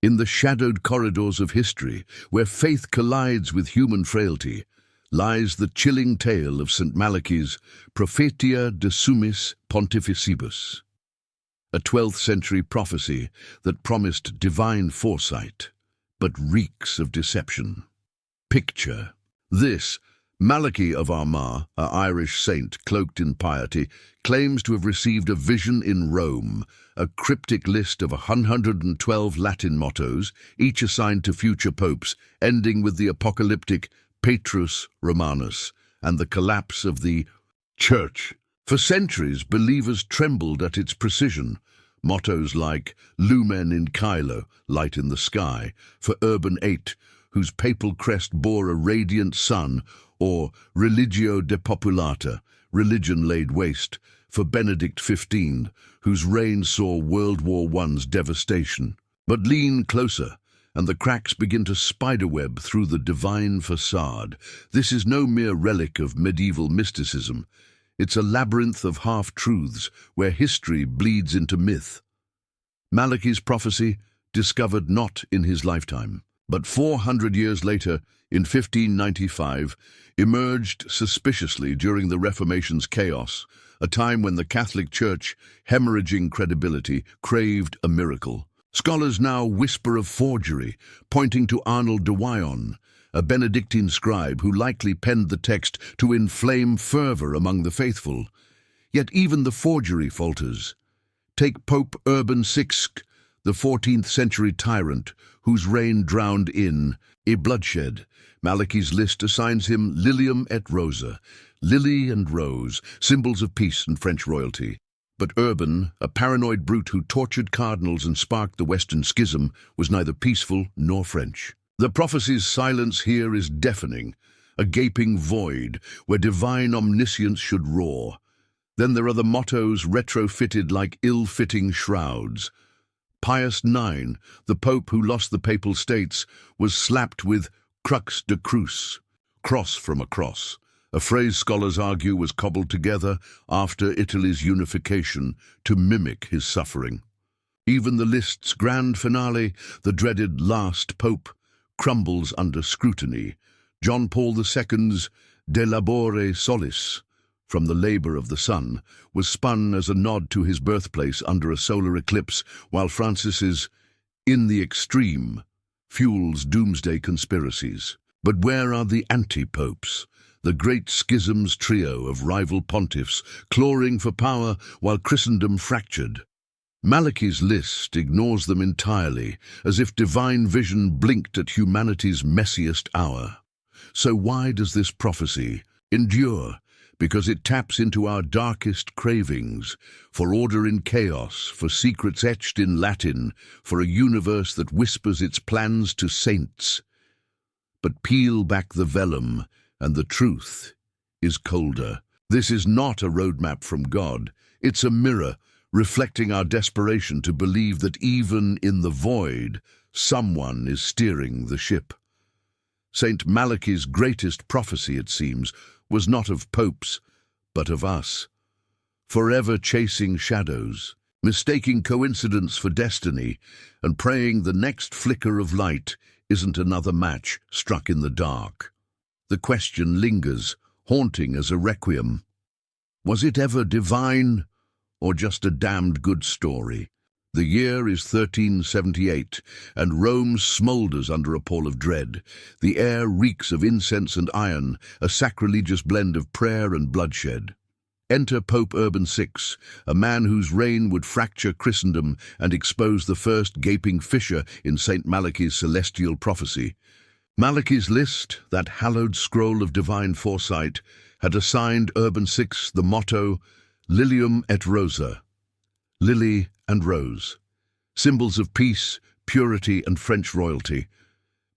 In the shadowed corridors of history, where faith collides with human frailty, lies the chilling tale of Saint Malachy's Prophetia de Summis Pontificibus, a 12th century prophecy that promised divine foresight, but reeks of deception. Picture this. Malachy of Armagh, an Irish saint cloaked in piety, claims to have received a vision in Rome, a cryptic list of 112 Latin mottos, each assigned to future popes, ending with the apocalyptic Petrus Romanus and the collapse of the Church. For centuries, believers trembled at its precision. Mottos like Lumen in Caelo, light in the sky, for Urban VIII, whose papal crest bore a radiant sun, or Religio depopulata, religion laid waste, for Benedict XV, whose reign saw World War I's devastation. But lean closer, and the cracks begin to spiderweb through the divine facade. This is no mere relic of medieval mysticism. It's a labyrinth of half-truths where history bleeds into myth. Malachy's prophecy, discovered not in his lifetime, but 400 years later, in 1595, emerged suspiciously during the Reformation's chaos, a time when the Catholic Church, hemorrhaging credibility, craved a miracle. Scholars now whisper of forgery, pointing to Arnold de Wyon, a Benedictine scribe who likely penned the text to inflame fervor among the faithful. Yet even the forgery falters. Take Pope Urban VI, the 14th century tyrant, whose reign drowned in bloodshed. Malachy's list assigns him Lilium et Rosa, lily and rose, symbols of peace and French royalty. But Urban, a paranoid brute who tortured cardinals and sparked the Western Schism, was neither peaceful nor French. The prophecy's silence here is deafening, a gaping void where divine omniscience should roar. Then there are the mottos retrofitted like ill-fitting shrouds. Pius IX, the Pope who lost the Papal States, was slapped with Crux de Cruce, cross from a cross, a phrase scholars argue was cobbled together after Italy's unification to mimic his suffering. Even the list's grand finale, the dreaded last Pope, crumbles under scrutiny. John Paul II's De Labore Solis, from the labor of the sun, was spun as a nod to his birthplace under a solar eclipse, while Francis's In the Extreme fuels doomsday conspiracies. But where are the anti-popes, the Great Schism's trio of rival pontiffs, clawing for power while Christendom fractured? Malachy's list ignores them entirely, as if divine vision blinked at humanity's messiest hour. So why does this prophecy endure? Because it taps into our darkest cravings, for order in chaos, for secrets etched in Latin, for a universe that whispers its plans to saints. But peel back the vellum, and the truth is colder. This is not a roadmap from God. It's a mirror, reflecting our desperation to believe that even in the void, someone is steering the ship. Saint Malachy's greatest prophecy, it seems, was not of popes, but of us, forever chasing shadows, mistaking coincidence for destiny, and praying the next flicker of light isn't another match struck in the dark. The question lingers, haunting as a requiem. Was it ever divine, or just a damned good story? The year is 1378, and Rome smoulders under a pall of dread. The air reeks of incense and iron, a sacrilegious blend of prayer and bloodshed. Enter Pope Urban VI, a man whose reign would fracture Christendom and expose the first gaping fissure in Saint Malachy's celestial prophecy. Malachy's list, that hallowed scroll of divine foresight, had assigned Urban VI the motto Lilium et Rosa, lily and rose, symbols of peace, purity, and French royalty.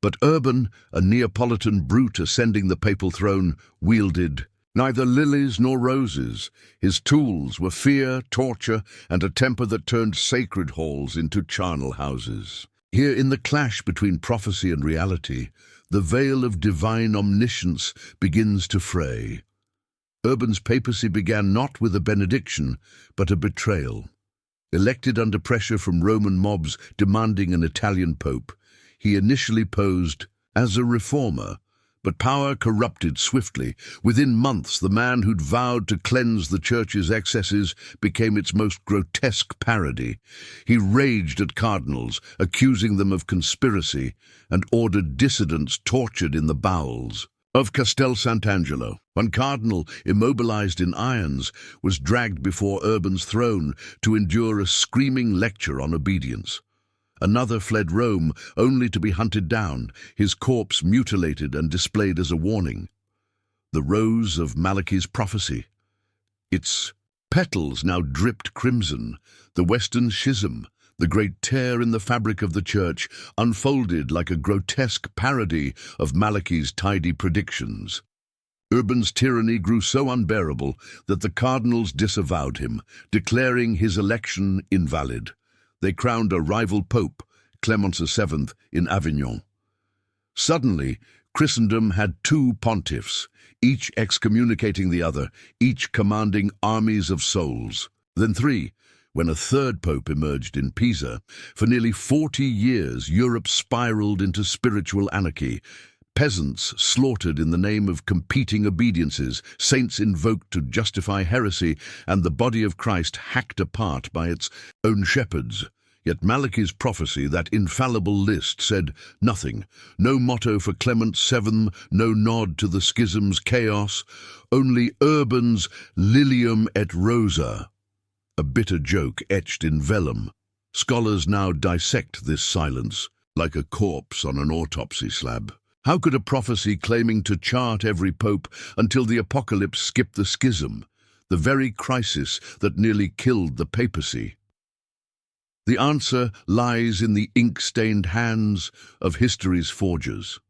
But Urban, a Neapolitan brute ascending the papal throne, wielded neither lilies nor roses. His tools were fear, torture, and a temper that turned sacred halls into charnel houses. Here, in the clash between prophecy and reality, the veil of divine omniscience begins to fray. Urban's papacy began not with a benediction, but a betrayal. Elected under pressure from Roman mobs demanding an Italian pope, he initially posed as a reformer, but power corrupted swiftly. Within months, the man who'd vowed to cleanse the Church's excesses became its most grotesque parody. He raged at cardinals, accusing them of conspiracy, and ordered dissidents tortured in the bowels of Castel Sant'Angelo. One cardinal, immobilized in irons, was dragged before Urban's throne to endure a screaming lecture on obedience. Another fled Rome, only to be hunted down, his corpse mutilated and displayed as a warning. The rose of Malachy's prophecy. Its petals now dripped crimson. The Western Schism, the great tear in the fabric of the Church, unfolded like a grotesque parody of Malachy's tidy predictions. Urban's tyranny grew so unbearable that the cardinals disavowed him, declaring his election invalid. They crowned a rival pope, Clement VII, in Avignon. Suddenly, Christendom had two pontiffs, each excommunicating the other, each commanding armies of souls. Then three, when a third pope emerged in Pisa. For nearly 40 years, Europe spiraled into spiritual anarchy. Peasants slaughtered in the name of competing obediences, saints invoked to justify heresy, and the body of Christ hacked apart by its own shepherds. Yet Malachy's prophecy, that infallible list, said nothing. No motto for Clement VII, no nod to the schism's chaos, only Urban's Lilium et Rosa, a bitter joke etched in vellum. Scholars now dissect this silence like a corpse on an autopsy slab. How could a prophecy claiming to chart every pope until the apocalypse skip the schism, the very crisis that nearly killed the papacy? The answer lies in the ink-stained hands of history's forgers.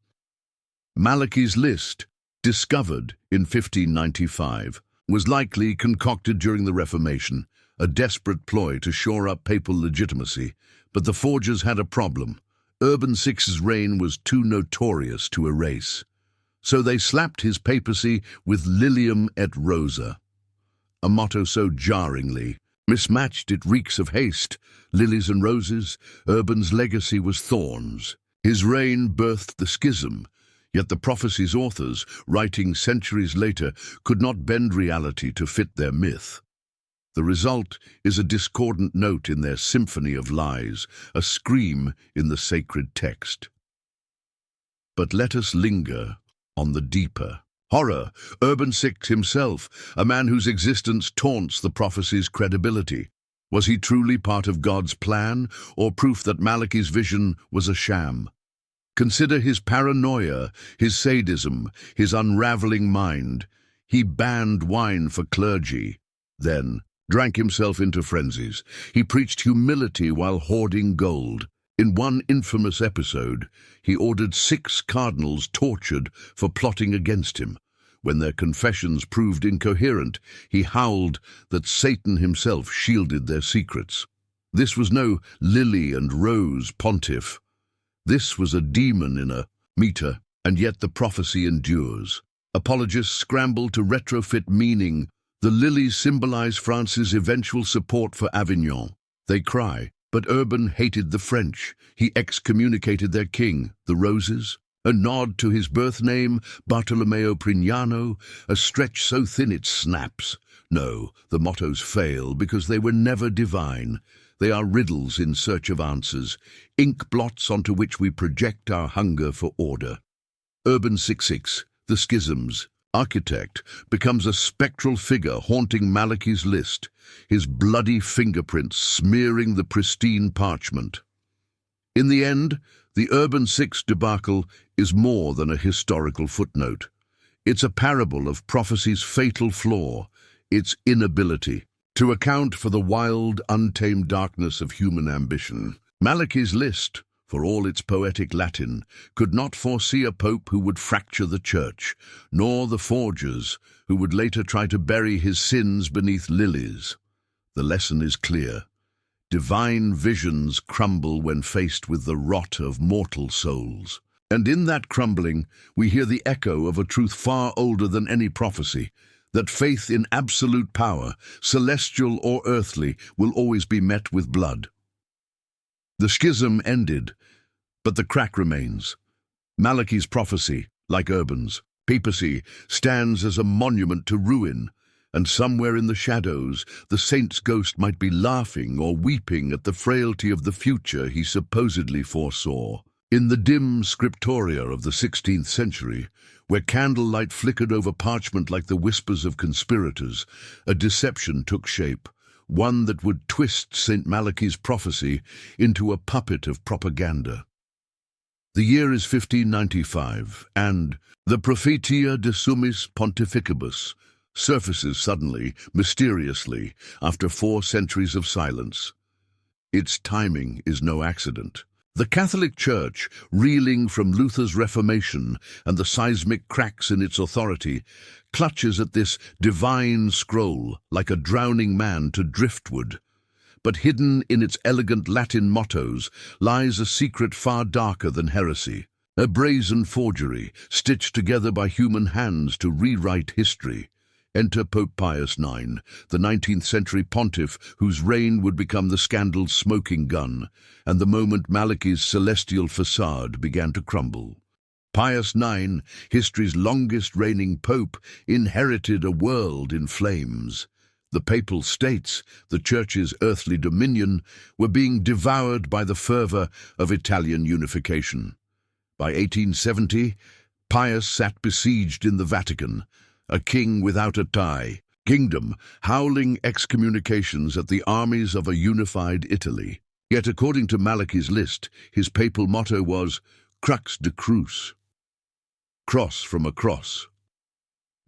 Malachy's list, discovered in 1595, was likely concocted during the Reformation, a desperate ploy to shore up papal legitimacy. But the forgers had a problem. Urban VI's reign was too notorious to erase. So they slapped his papacy with Lilium et Rosa, a motto so jarringly mismatched it reeks of haste. Lilies and roses, Urban's legacy was thorns. His reign birthed the schism, yet the prophecy's authors, writing centuries later, could not bend reality to fit their myth. The result is a discordant note in their symphony of lies, a scream in the sacred text. But let us linger on the deeper horror. Urban VI himself, a man whose existence taunts the prophecy's credibility. Was he truly part of God's plan, or proof that Malachy's vision was a sham? Consider his paranoia, his sadism, his unraveling mind. He banned wine for clergy, then drank himself into frenzies. He preached humility while hoarding gold. In one infamous episode, he ordered 6 cardinals tortured for plotting against him. When their confessions proved incoherent, he howled that Satan himself shielded their secrets. This was no lily and rose pontiff. This was a demon in a mitre, and yet the prophecy endures. Apologists scramble to retrofit meaning. The lilies symbolize France's eventual support for Avignon. They cry, but Urban hated the French. He excommunicated their king. The roses? A nod to his birth name, Bartolomeo Prignano, a stretch so thin it snaps. No, the mottos fail because they were never divine. They are riddles in search of answers, ink blots onto which we project our hunger for order. Urban VI, the schism's architect, becomes a spectral figure haunting Malachy's list, his bloody fingerprints smearing the pristine parchment. In the end, the Urban VI debacle is more than a historical footnote. It's a parable of prophecy's fatal flaw, its inability to account for the wild, untamed darkness of human ambition. Malachy's list, for all its poetic Latin, could not foresee a pope who would fracture the Church, nor the forgers who would later try to bury his sins beneath lilies. The lesson is clear. Divine visions crumble when faced with the rot of mortal souls. And in that crumbling, we hear the echo of a truth far older than any prophecy. that faith in absolute power, celestial or earthly, will always be met with blood. The schism ended, but the crack remains. Malachy's prophecy, like Urban's papacy, stands as a monument to ruin, and somewhere in the shadows, the saint's ghost might be laughing or weeping at the frailty of the future he supposedly foresaw. In the dim scriptoria of the 16th century, where candlelight flickered over parchment like the whispers of conspirators, a deception took shape, one that would twist Saint Malachy's prophecy into a puppet of propaganda. The year is 1595, and the Prophetia de Summis Pontificibus surfaces suddenly, mysteriously, after 4 centuries of silence. Its timing is no accident. The Catholic Church, reeling from Luther's Reformation and the seismic cracks in its authority, clutches at this divine scroll like a drowning man to driftwood. But hidden in its elegant Latin mottos lies a secret far darker than heresy, a brazen forgery stitched together by human hands to rewrite history. Enter Pope Pius IX, the 19th century pontiff whose reign would become the scandal's smoking gun, and the moment Malachy's celestial facade began to crumble. Pius IX, history's longest reigning pope, inherited a world in flames. The papal states, the Church's earthly dominion, were being devoured by the fervor of Italian unification. By 1870, Pius sat besieged in the Vatican, a king without a tie, kingdom howling excommunications at the armies of a unified Italy. Yet according to Malachy's list, his papal motto was Crux de Cruce, cross from a cross,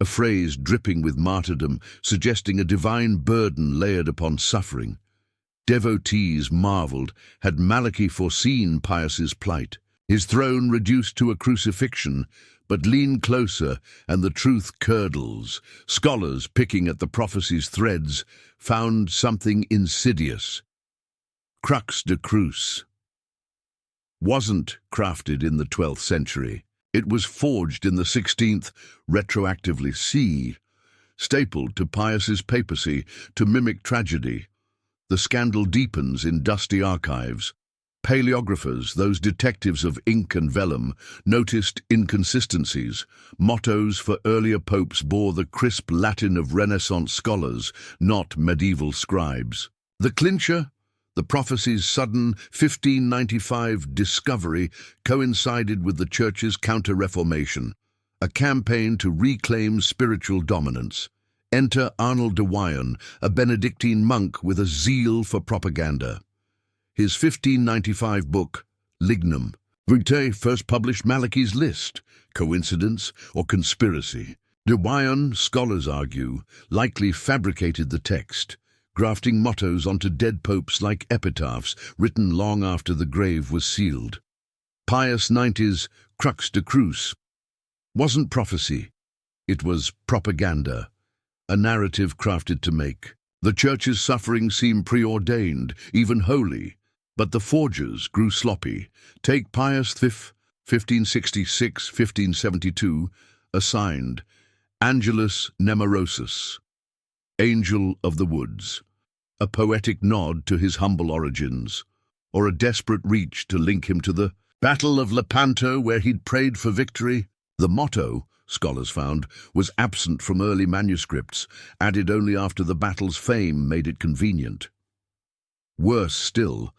a phrase dripping with martyrdom, suggesting a divine burden layered upon suffering. Devotees marveled, had Malachy foreseen Pius's plight, his throne reduced to a crucifixion? But lean closer, and the truth curdles. Scholars, picking at the prophecy's threads, found something insidious. Crux de Cruce wasn't crafted in the 12th century. It was forged in the 16th, retroactively stapled to Pius's papacy to mimic tragedy. The scandal deepens in dusty archives. Paleographers, those detectives of ink and vellum, noticed inconsistencies. Mottos for earlier popes bore the crisp Latin of Renaissance scholars, not medieval scribes. The clincher, the prophecy's sudden 1595 discovery, coincided with the Church's counter-reformation, a campaign to reclaim spiritual dominance. Enter Arnold de Wyon, a Benedictine monk with a zeal for propaganda. His 1595 book, Lilium, first published Malachy's list. Coincidence or conspiracy? De Wyon, scholars argue, likely fabricated the text, grafting mottos onto dead popes like epitaphs written long after the grave was sealed. Pius IX's Crux de Cruce wasn't prophecy, it was propaganda, a narrative crafted to make. The Church's suffering seemed preordained, even holy. But the forgers grew sloppy. Take Pius V, 1566-1572, assigned Angelus Nemorosus, Angel of the Woods, a poetic nod to his humble origins, or a desperate reach to link him to the Battle of Lepanto where he'd prayed for victory. The motto, scholars found, was absent from early manuscripts, added only after the battle's fame made it convenient. Worse still,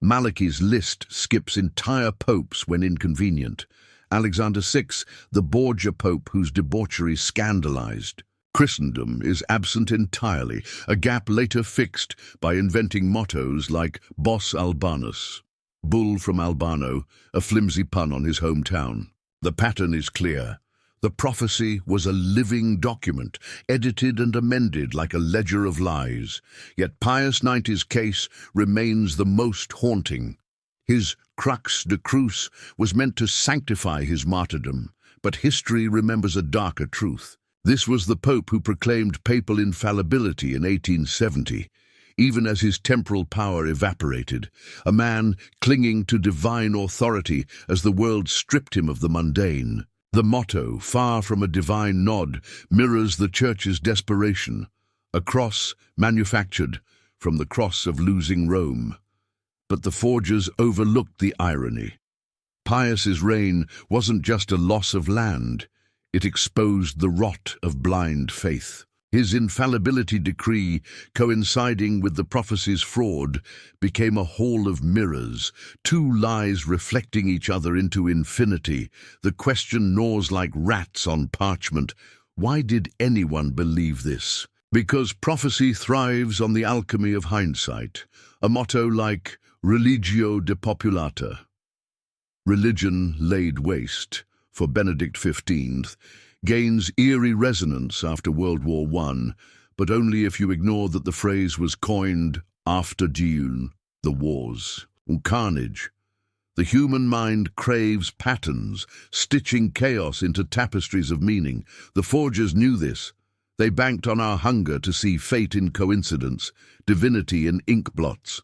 Malachy's list skips entire popes when inconvenient. Alexander VI, the Borgia pope whose debauchery scandalized Christendom, is absent entirely, a gap later fixed by inventing mottos like Bos Albanus, bull from Albano, a flimsy pun on his hometown. The pattern is clear. The prophecy was a living document, edited and amended like a ledger of lies. Yet Pius IX's case remains the most haunting. His Crux de Cruce was meant to sanctify his martyrdom, but history remembers a darker truth. This was the Pope who proclaimed papal infallibility in 1870, even as his temporal power evaporated, a man clinging to divine authority as the world stripped him of the mundane. The motto, far from a divine nod, mirrors the Church's desperation, a cross manufactured from the cross of losing Rome. But the forgers overlooked the irony. Pius's reign wasn't just a loss of land, it exposed the rot of blind faith. His infallibility decree, coinciding with the prophecies' fraud, became a hall of mirrors, two lies reflecting each other into infinity. The question gnaws like rats on parchment. Why did anyone believe this? Because prophecy thrives on the alchemy of hindsight, a motto like religio depopulata, religion laid waste, for Benedict XV, gains eerie resonance after World War I, but only if you ignore that the phrase was coined after Dune, the wars, and carnage. The human mind craves patterns, stitching chaos into tapestries of meaning. The forgers knew this. They banked on our hunger to see fate in coincidence, divinity in ink blots.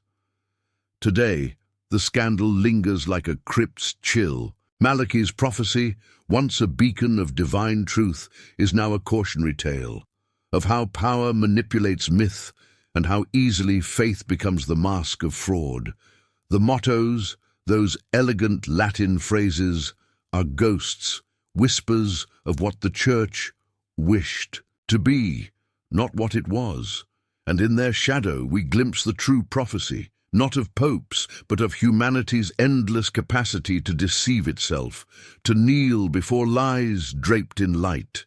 Today, the scandal lingers like a crypt's chill. Malachy's prophecy, once a beacon of divine truth, is now a cautionary tale of how power manipulates myth and how easily faith becomes the mask of fraud. The mottos, those elegant Latin phrases, are ghosts, whispers of what the Church wished to be, not what it was. And in their shadow we glimpse the true prophecy, not of popes, but of humanity's endless capacity to deceive itself, to kneel before lies draped in light.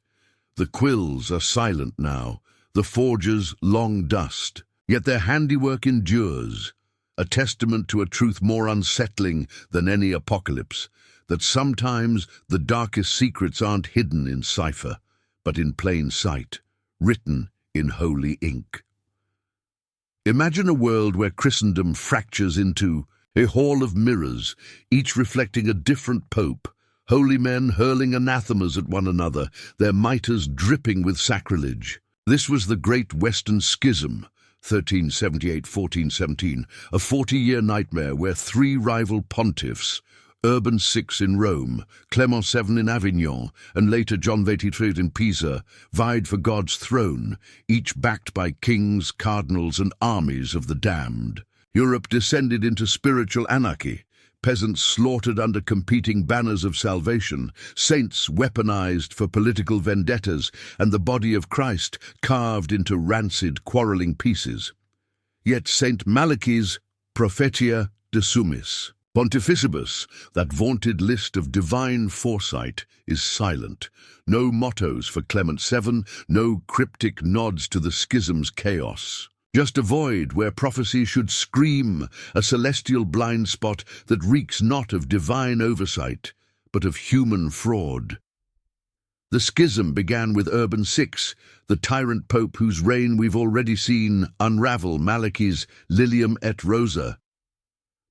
The quills are silent now, the forgers long dust, yet their handiwork endures, a testament to a truth more unsettling than any apocalypse, that sometimes the darkest secrets aren't hidden in cipher, but in plain sight, written in holy ink. Imagine a world where Christendom fractures into a hall of mirrors, each reflecting a different pope, holy men hurling anathemas at one another, their mitres dripping with sacrilege. This was the Great Western Schism, 1378-1417, a 40-year nightmare where three rival pontiffs, Urban VI in Rome, Clement VII in Avignon, and later John XXIII in Pisa, vied for God's throne, each backed by kings, cardinals, and armies of the damned. Europe descended into spiritual anarchy, peasants slaughtered under competing banners of salvation, saints weaponized for political vendettas, and the body of Christ carved into rancid, quarreling pieces. Yet Saint Malachy's Prophetia de Summis Pontificibus, that vaunted list of divine foresight, is silent. No mottos for Clement VII, no cryptic nods to the schism's chaos. Just a void where prophecy should scream, a celestial blind spot that reeks not of divine oversight, but of human fraud. The schism began with Urban VI, the tyrant pope whose reign we've already seen unravel Malachy's Lilium et Rosa.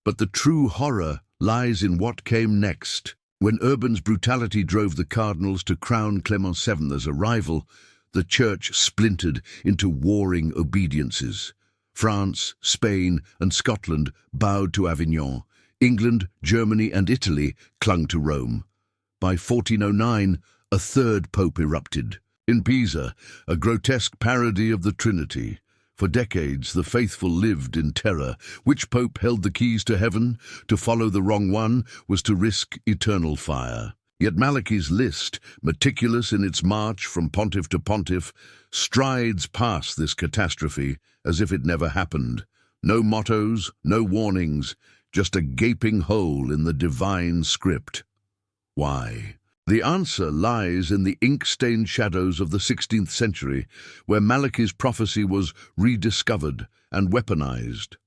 But the true horror lies in what came next. When Urban's brutality drove the cardinals to crown Clement VII as a rival, the Church splintered into warring obediences. France, Spain, and Scotland bowed to Avignon. England, Germany, and Italy clung to Rome. By 1409, a third pope erupted. In Pisa, a grotesque parody of the Trinity. For decades, the faithful lived in terror. Which pope held the keys to heaven? To follow the wrong one was to risk eternal fire. Yet Malachy's list, meticulous in its march from pontiff to pontiff, strides past this catastrophe as if it never happened. No mottos, no warnings, just a gaping hole in the divine script. Why? The answer lies in the ink-stained shadows of the 16th century, where Malachy's prophecy was rediscovered and weaponized.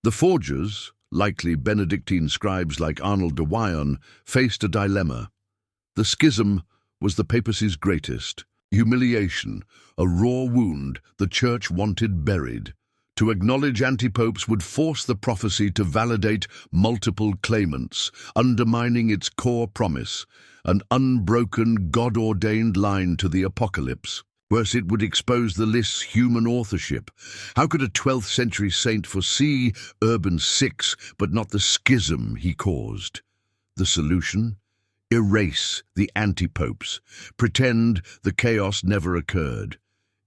The forgers, likely Benedictine scribes like Arnold de Wyon, faced a dilemma. The schism was the papacy's greatest humiliation, a raw wound the Church wanted buried. To acknowledge anti-popes would force the prophecy to validate multiple claimants, undermining its core promise, an unbroken, God-ordained line to the apocalypse. Worse, it would expose the list's human authorship. How could a 12th century saint foresee Urban VI, but not the schism he caused? The solution? erase the anti-popes, pretend the chaos never occurred.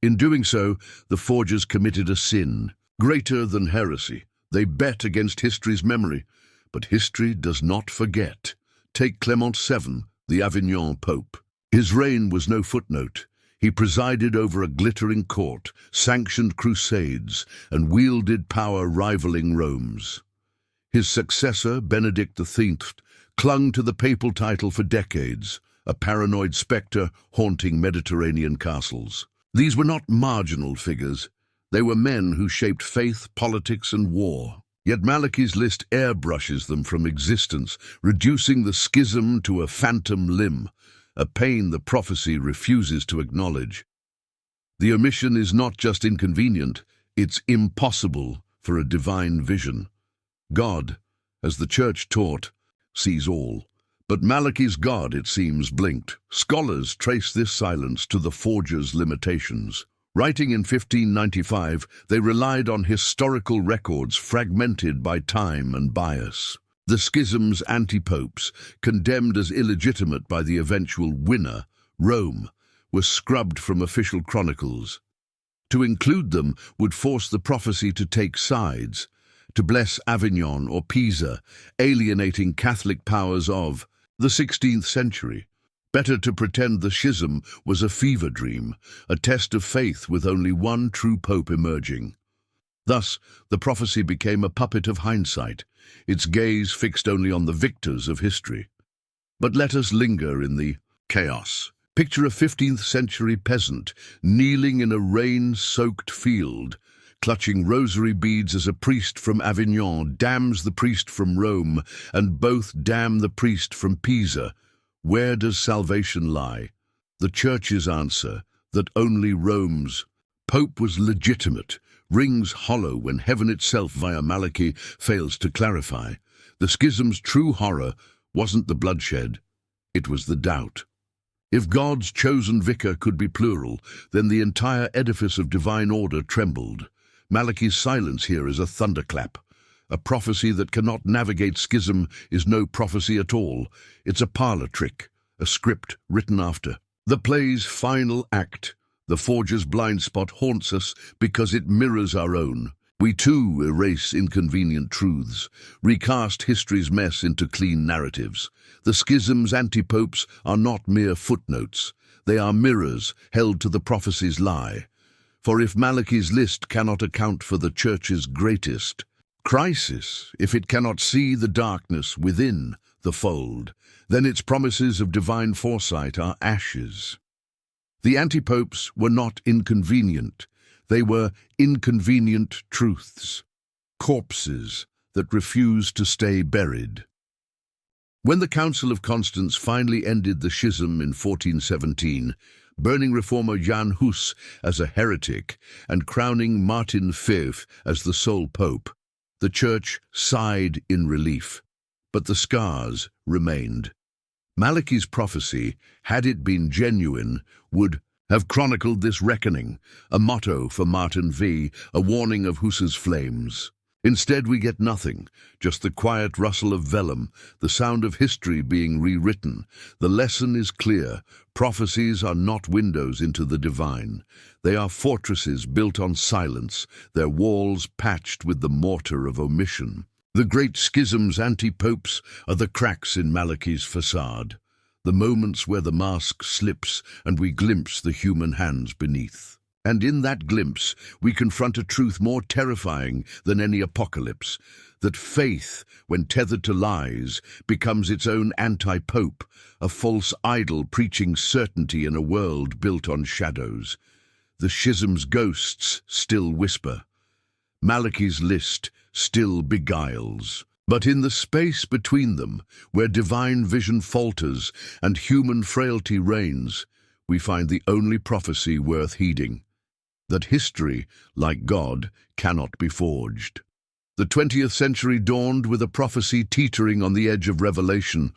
In doing so, the forgers committed a sin greater than heresy. They bet against history's memory, but history does not forget. Take Clement VII, the Avignon Pope. His reign was no footnote. He presided over a glittering court, sanctioned crusades, and wielded power rivaling Rome's. His successor, Benedict XIX, clung to the papal title for decades, a paranoid spectre haunting Mediterranean castles. These were not marginal figures. They were men who shaped faith, politics, and war. Yet Malachy's list airbrushes them from existence, reducing the schism to a phantom limb, a pain the prophecy refuses to acknowledge. The omission is not just inconvenient, it's impossible for a divine vision. God, as the Church taught, sees all. But Malachy's God, it seems, blinked. Scholars trace this silence to the forger's limitations. Writing in 1595, they relied on historical records fragmented by time and bias. The schism's anti-popes, condemned as illegitimate by the eventual winner, Rome, were scrubbed from official chronicles. To include them would force the prophecy to take sides, to bless Avignon or Pisa, alienating Catholic powers of the 16th century. Better to pretend the schism was a fever dream, a test of faith with only one true pope emerging. Thus, the prophecy became a puppet of hindsight, its gaze fixed only on the victors of history. But let us linger in the chaos. Picture a 15th century peasant kneeling in a rain-soaked field, clutching rosary beads as a priest from Avignon damns the priest from Rome, and both damn the priest from Pisa. Where does salvation lie? The Church's answer, that only Rome's Pope was legitimate, rings hollow when heaven itself via Malachy fails to clarify. The schism's true horror wasn't the bloodshed, it was the doubt. If God's chosen vicar could be plural, then the entire edifice of divine order trembled. Malachy's silence here is a thunderclap. A prophecy that cannot navigate schism is no prophecy at all. It's a parlor trick, a script written after. The play's final act, the forger's blind spot, haunts us because it mirrors our own. We too erase inconvenient truths, recast history's mess into clean narratives. The schism's anti-popes are not mere footnotes. They are mirrors held to the prophecy's lie. For if Malachy's list cannot account for the Church's greatest crisis, if it cannot see the darkness within the fold, then its promises of divine foresight are ashes. The anti-popes were not inconvenient. They were inconvenient truths, corpses that refused to stay buried. When the Council of Constance finally ended the schism in 1417, burning reformer Jan Hus as a heretic and crowning Martin V as the sole pope, the Church sighed in relief, but the scars remained. Malachy's prophecy, had it been genuine, would have chronicled this reckoning, a motto for Martin V, a warning of Hus's flames. Instead, we get nothing, just the quiet rustle of vellum, the sound of history being rewritten. The lesson is clear. Prophecies are not windows into the divine. They are fortresses built on silence, their walls patched with the mortar of omission. The Great Schism's anti-popes are the cracks in Malachy's facade, the moments where the mask slips and we glimpse the human hands beneath. And in that glimpse, we confront a truth more terrifying than any apocalypse, that faith, when tethered to lies, becomes its own anti-pope, a false idol preaching certainty in a world built on shadows. The schism's ghosts still whisper. Malachy's list still beguiles. But in the space between them, where divine vision falters and human frailty reigns, we find the only prophecy worth heeding, that history, like God, cannot be forged. The 20th century dawned with a prophecy teetering on the edge of revelation,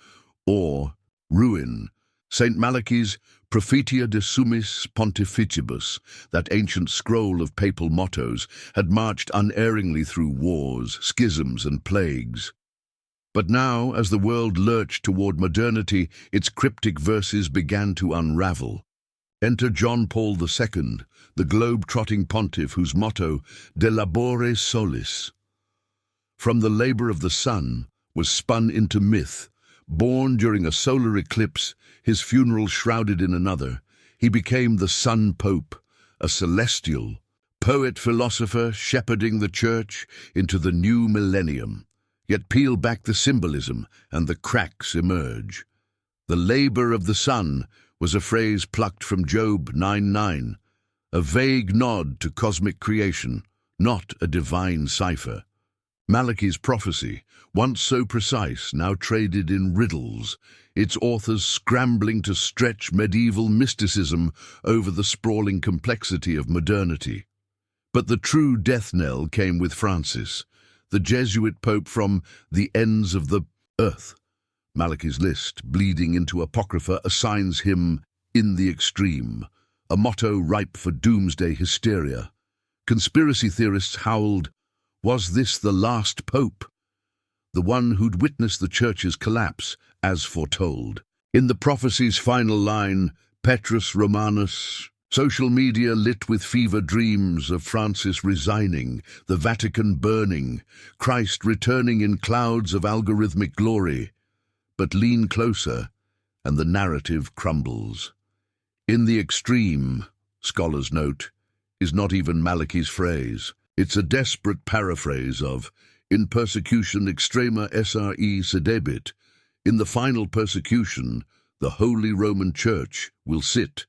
or ruin. Saint Malachy's Prophetia de Summis Pontificibus, that ancient scroll of papal mottos, had marched unerringly through wars, schisms, and plagues. But now, as the world lurched toward modernity, its cryptic verses began to unravel. Enter John Paul II, the globe-trotting pontiff whose motto, De labore solis, from the labor of the sun, was spun into myth. Born during a solar eclipse, his funeral shrouded in another, he became the Sun Pope, a celestial poet-philosopher shepherding the Church into the new millennium. Yet peel back the symbolism, and the cracks emerge. The labor of the sun was a phrase plucked from Job 9:9, a vague nod to cosmic creation, not a divine cipher. Malachy's prophecy, once so precise, now traded in riddles, its authors scrambling to stretch medieval mysticism over the sprawling complexity of modernity. But the true death knell came with Francis, the Jesuit pope from the ends of the earth. Malachy's list, bleeding into Apocrypha, assigns him in the extreme, a motto ripe for doomsday hysteria. Conspiracy theorists howled, was this the last pope? The one who'd witnessed the Church's collapse, as foretold. In the prophecy's final line, Petrus Romanus, social media lit with fever dreams of Francis resigning, the Vatican burning, Christ returning in clouds of algorithmic glory. But lean closer, and the narrative crumbles. In the extreme, scholars note, is not even Malachy's phrase. It's a desperate paraphrase of, in persecution extrema sre sedebit, in the final persecution, the Holy Roman Church will sit,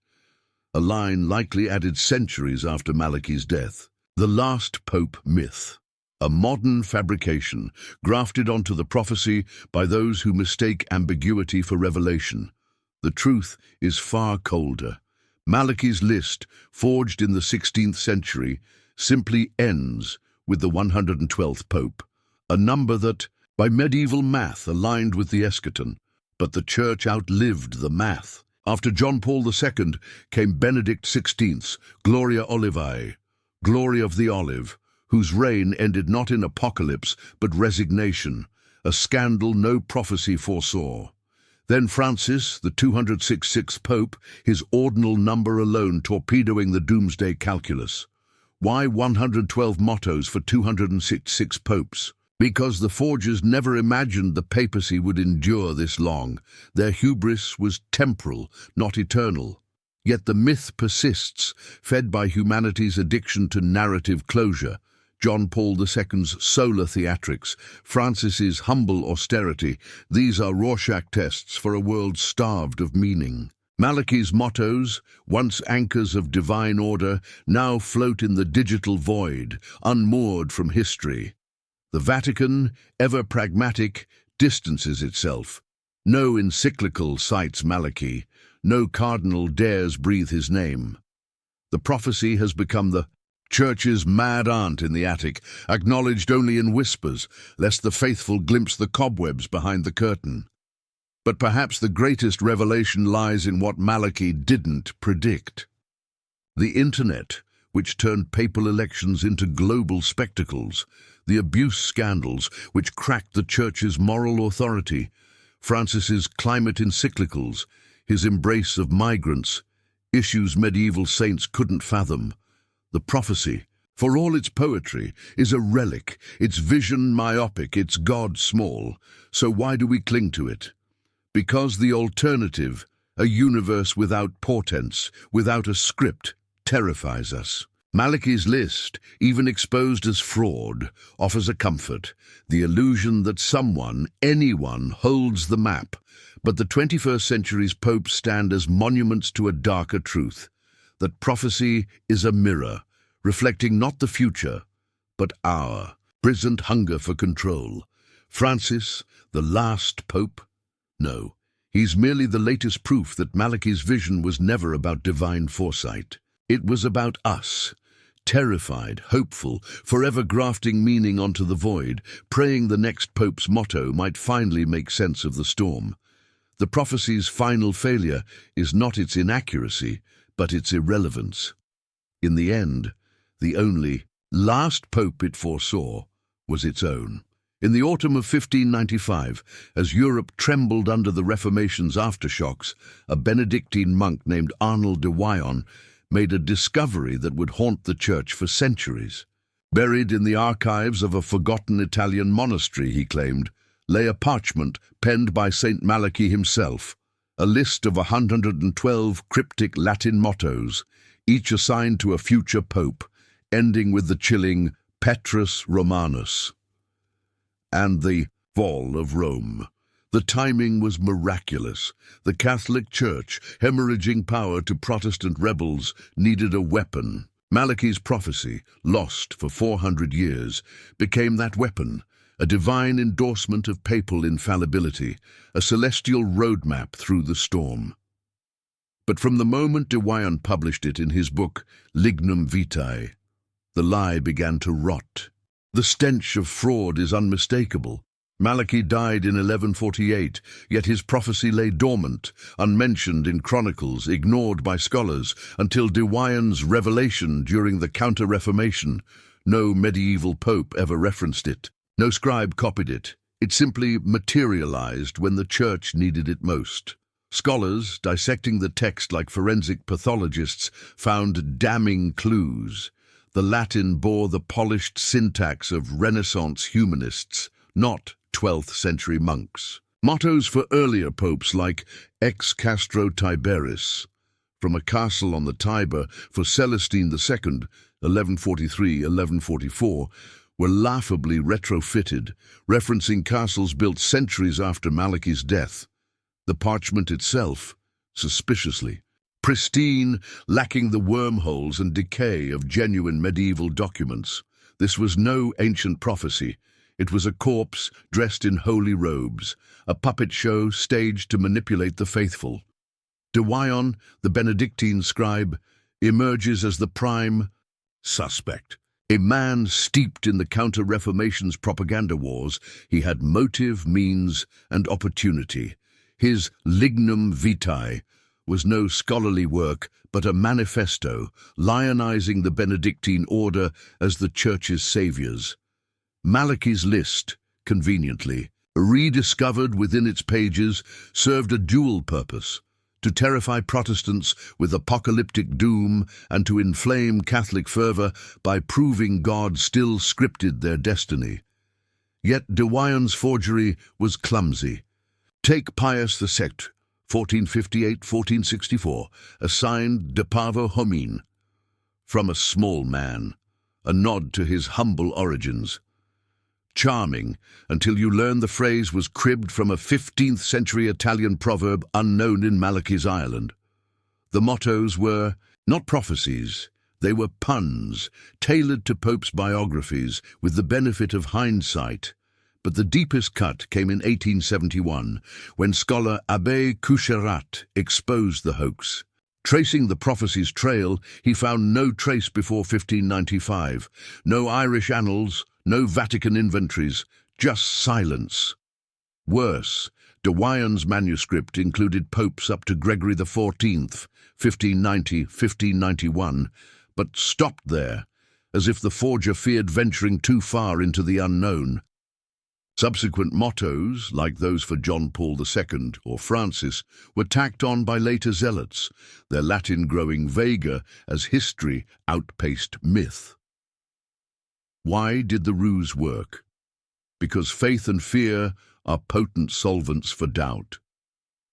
a line likely added centuries after Malachy's death. The last pope myth, a modern fabrication grafted onto the prophecy by those who mistake ambiguity for revelation. The truth is far colder. Malachy's list, forged in the 16th century, simply ends with the 112th pope, a number that, by medieval math, aligned with the eschaton. But the Church outlived the math. After John Paul II came Benedict XVI's Gloria Olivae, Glory of the Olive, whose reign ended not in apocalypse but resignation, a scandal no prophecy foresaw. Then Francis, the 266th Pope, his ordinal number alone torpedoing the doomsday calculus. Why 112 mottos for 266 popes? Because the forgers never imagined the papacy would endure this long. Their hubris was temporal, not eternal. Yet the myth persists, fed by humanity's addiction to narrative closure. John Paul II's solar theatrics, Francis's humble austerity, these are Rorschach tests for a world starved of meaning. Malachy's mottos, once anchors of divine order, now float in the digital void, unmoored from history. The Vatican, ever pragmatic, distances itself. No encyclical cites Malachy, no cardinal dares breathe his name. The prophecy has become the Church's mad aunt in the attic, acknowledged only in whispers, lest the faithful glimpse the cobwebs behind the curtain. But perhaps the greatest revelation lies in what Malachy didn't predict. The Internet, which turned papal elections into global spectacles, the abuse scandals which cracked the Church's moral authority, Francis's climate encyclicals, his embrace of migrants, issues medieval saints couldn't fathom. The prophecy, for all its poetry, is a relic, its vision myopic, its God small. So why do we cling to it? Because the alternative, a universe without portents, without a script, terrifies us. Malachy's list, even exposed as fraud, offers a comfort, the illusion that someone, anyone, holds the map. But the 21st century's popes stand as monuments to a darker truth, that prophecy is a mirror, reflecting not the future, but our present hunger for control. Francis, the last pope? No, he's merely the latest proof that Malachy's vision was never about divine foresight. It was about us, terrified, hopeful, forever grafting meaning onto the void, praying the next pope's motto might finally make sense of the storm. The prophecy's final failure is not its inaccuracy, but its irrelevance. In the end, the only last pope it foresaw was its own. In the autumn of 1595, as Europe trembled under the Reformation's aftershocks, a Benedictine monk named Arnold de Wyon made a discovery that would haunt the Church for centuries. Buried in the archives of a forgotten Italian monastery, he claimed, lay a parchment penned by Saint Malachy himself, a list of 112 cryptic Latin mottos, each assigned to a future pope, ending with the chilling Petrus Romanus and the fall of Rome. The timing was miraculous. The Catholic Church, hemorrhaging power to Protestant rebels, needed a weapon. Malachy's prophecy, lost for 400 years, became that weapon, a divine endorsement of papal infallibility, a celestial roadmap through the storm. But from the moment de Wyon published it in his book Lignum Vitae, the lie began to rot. The stench of fraud is unmistakable. Malachy died in 1148, yet his prophecy lay dormant, unmentioned in chronicles, ignored by scholars, until de Wyon's revelation during the Counter-Reformation. No medieval pope ever referenced it. No scribe copied it. It simply materialized when the Church needed it most. Scholars, dissecting the text like forensic pathologists, found damning clues. The Latin bore the polished syntax of Renaissance humanists, not 12th century monks. Mottos for earlier popes like Ex Castro Tiberis, from a castle on the Tiber for Celestine II, 1143-1144, were laughably retrofitted, referencing castles built centuries after Malachy's death. The parchment itself, suspiciously pristine, lacking the wormholes and decay of genuine medieval documents. This was no ancient prophecy. It was a corpse dressed in holy robes, a puppet show staged to manipulate the faithful. De Wyon, the Benedictine scribe, emerges as the prime suspect. A man steeped in the Counter-Reformation's propaganda wars, he had motive, means, and opportunity. His Lignum Vitae was no scholarly work, but a manifesto, lionizing the Benedictine order as the Church's saviors. Malachy's list, conveniently, rediscovered within its pages, served a dual purpose: to terrify Protestants with apocalyptic doom and to inflame Catholic fervor by proving God still scripted their destiny. Yet de Wyon's forgery was clumsy. Take Pius IX, 1458-1464, assigned de Parvo Homine, from a small man, a nod to his humble origins. Charming, until you learn the phrase was cribbed from a 15th century Italian proverb unknown in Malachy's Ireland. The mottos were not prophecies, they were puns, tailored to popes' biographies with the benefit of hindsight. But the deepest cut came in 1871, when scholar Abbé Coucherat exposed the hoax. Tracing the prophecy's trail, he found no trace before 1595, no Irish annals, no Vatican inventories, just silence. Worse, de Wyon's manuscript included popes up to Gregory XIV, 1590-1591, but stopped there, as if the forger feared venturing too far into the unknown. Subsequent mottos, like those for John Paul II or Francis, were tacked on by later zealots, their Latin growing vaguer as history outpaced myth. Why did the ruse work? Because faith and fear are potent solvents for doubt.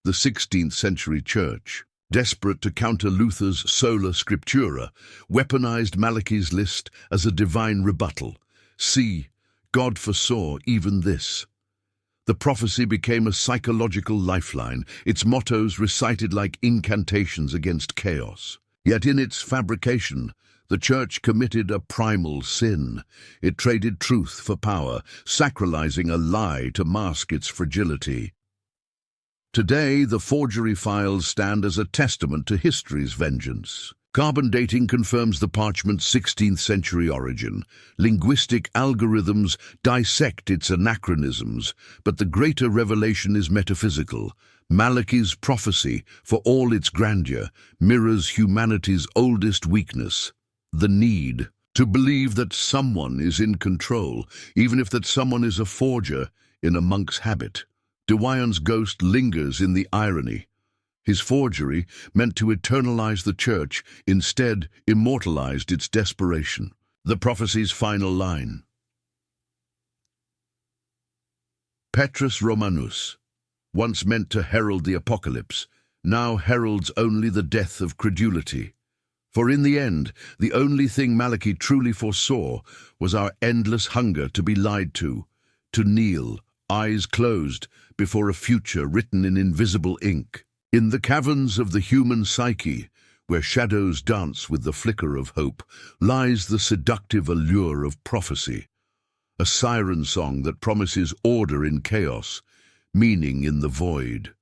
The 16th century Church, desperate to counter Luther's sola scriptura, weaponized Malachy's list as a divine rebuttal. See, God foresaw even this. The prophecy became a psychological lifeline, its mottos recited like incantations against chaos. Yet in its fabrication, the Church committed a primal sin. It traded truth for power, sacralizing a lie to mask its fragility. Today, the forgery files stand as a testament to history's vengeance. Carbon dating confirms the parchment's 16th century origin. Linguistic algorithms dissect its anachronisms, but the greater revelation is metaphysical. Malachy's prophecy, for all its grandeur, mirrors humanity's oldest weakness, the need To believe that someone is in control, even if that someone is a forger in a monk's habit. De Wyon's ghost lingers in the irony. His forgery, meant to eternalize the Church, instead immortalized its desperation. The prophecy's final line. Petrus Romanus, once meant to herald the apocalypse, now heralds only the death of credulity. For in the end, the only thing Malachy truly foresaw was our endless hunger to be lied to kneel, eyes closed, before a future written in invisible ink. In the caverns of the human psyche, where shadows dance with the flicker of hope, lies the seductive allure of prophecy, a siren song that promises order in chaos, meaning in the void.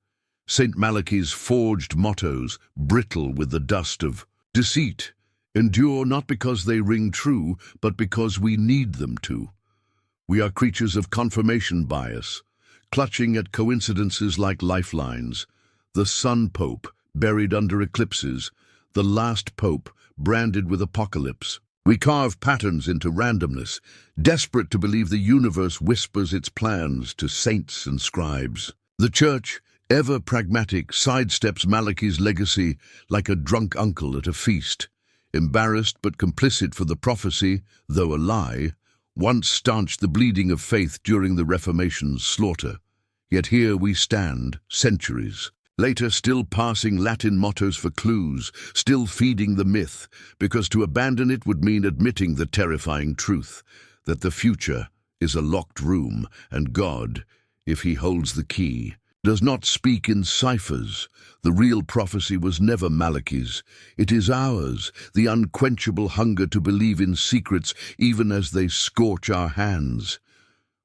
Saint Malachy's forged mottos, brittle with the dust of deceit, endure not because they ring true, but because we need them to. We are creatures of confirmation bias, clutching at coincidences like lifelines. The Sun Pope, buried under eclipses, the last Pope, branded with apocalypse. We carve patterns into randomness, desperate to believe the universe whispers its plans to saints and scribes. The Church, ever pragmatic, sidesteps Malachy's legacy like a drunk uncle at a feast. Embarrassed but complicit for the prophecy, though a lie, once stanched the bleeding of faith during the Reformation's slaughter. Yet here we stand, centuries later, still parsing Latin mottos for clues, still feeding the myth, because to abandon it would mean admitting the terrifying truth, that the future is a locked room, and God, if he holds the key, does not speak in ciphers. The real prophecy was never Malachy's. It is ours, the unquenchable hunger to believe in secrets even as they scorch our hands.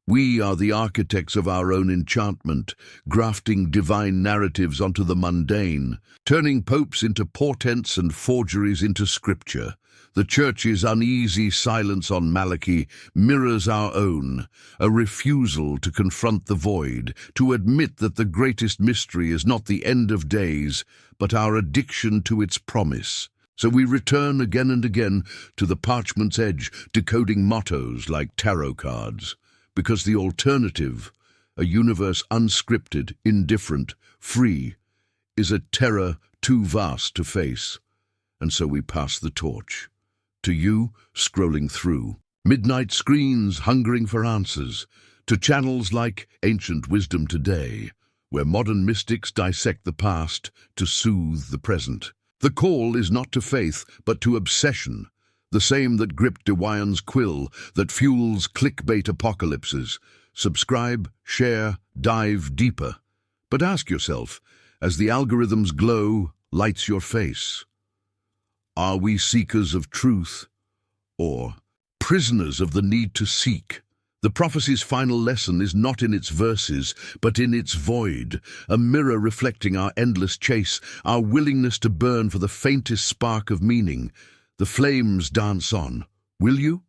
We are the architects of our own enchantment, grafting divine narratives onto the mundane, turning popes into portents and forgeries into scripture. The Church's uneasy silence on Malachy mirrors our own, a refusal to confront the void, to admit that the greatest mystery is not the end of days, but our addiction to its promise. So we return again and again to the parchment's edge, decoding mottos like tarot cards. Because the alternative, a universe unscripted, indifferent, free, is a terror too vast to face. And so we pass the torch. To you, scrolling through midnight screens hungering for answers, to channels like Ancient Wisdom Today, where modern mystics dissect the past to soothe the present. The call is not to faith, but to obsession, the same that gripped De Wyon's quill, that fuels clickbait apocalypses. Subscribe, share, dive deeper. But ask yourself, as the algorithm's glow lights your face, are we seekers of truth, or prisoners of the need to seek? The prophecy's final lesson is not in its verses, but in its void, a mirror reflecting our endless chase, our willingness to burn for the faintest spark of meaning. The flames dance on. Will you?